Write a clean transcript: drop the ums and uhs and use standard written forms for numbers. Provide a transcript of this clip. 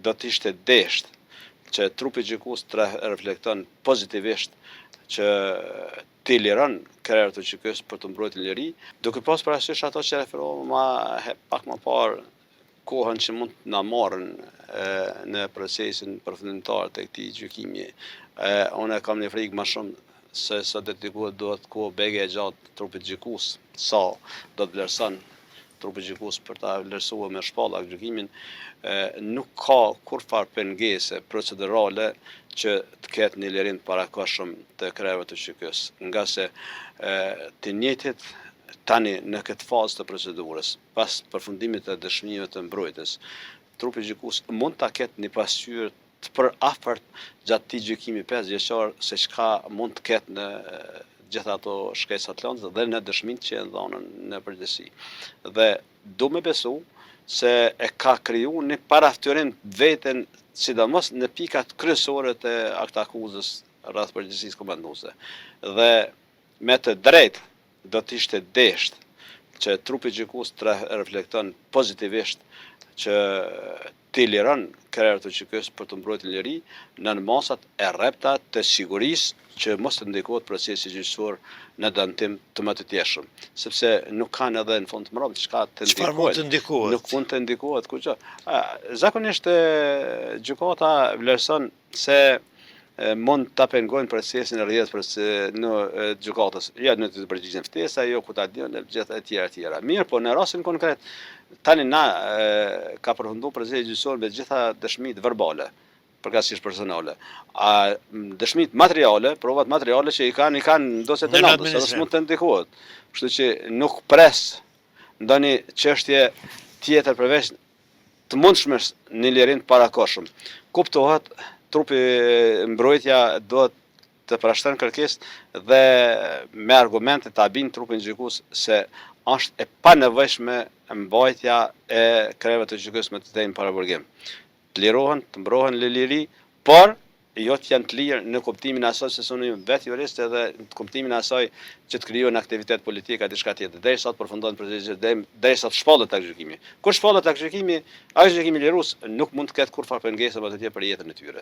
do të ishte desht që trupi gjykues të reflekton pozitivisht që t'i liron krerët të gjykos për të mbrojtur liri, duke pas parasysh ato që referova pak më parë, kohën që mund të na marrën në procesin përfundimtar të këtij gjykimi. Unë kam një frikë më shumë se sa do të kohë bege e gjatë trupit gjykues, sa do të vlerëson trupi gjykues për ta vlerësuar me shpallak gjykimin, nuk ka kurfar pengese procedurale që të ketë një lirim të parakohshëm të krerëve të gjykos, nga se të njëjtit tani në këtë fazë të procedurës, pas përfundimit të dëshmive të mbrojtjes, trupi gjykues mund ta ketë një pasqyrë të përafërt gjatë këtij gjykimi 5 vjeçor se çka mund të ketë në gjitha ato shkresat lëndë dhe në dëshmitë që e dhënën në përgjithësi. Dhe du me besu se e ka kriju një paraftërim veten, sidomos në pikat kryesore të aktakuzës rreth përgjegjësisë komanduese. Dhe me të drejtë do të ishte desht që trupi gjykues të reflekton pozitivisht që t'i liron krerët të gjykos për të mbrojtur liri në masat e rrepta të sigurisë që mos të ndikohet procesi gjyqësor në dëmtim të më të tjeshëm, sepse nuk kanë edhe në fund të mbrojtjes çka të ndikohet. Çfarë mund të ndikohet? Nuk mund të ndikohet kurrë. Zakonisht gjykata vlerëson se mund ta pengojnë procesin rrjedh në gjykatës, jo në të përgjigjen ftesa, jo ku ta diun e gjitha e tjera. Mirë, po në rastin konkret, tani na ka përfunduar procesi gjyqësor me gjitha dëshmitë verbale, përkatësisht personale. A dëshmitë materiale, provat materiale që i kanë doset e natës, edhe s'mund të ndikohet. Kështu që nuk pres ndonjë çështje tjetër përveç të mundshmes në lirim të parakohshëm. Kuptohet, trupi mbrojtja do të përshton kërkesë dhe me argumente ta bin trupin gjykues se është e panevojshme mbajtja e krerëve të gjykos me të drejtë paraburgim. Të lirohen, të mbrohen në liri, por jo të janë të lirë në kuptimin e asaj se unë vetë jurist edhe në kuptimin e asaj që të krijohen aktivitet politik atë diçka tjetër, derisa të përfundon procesi, derisa të shpallet tek gjykimi. Kur shpallet tek gjykimi, ai gjykimi lirues nuk mund të ketë kurfar pengesë apo të tjetër për jetën e tyre.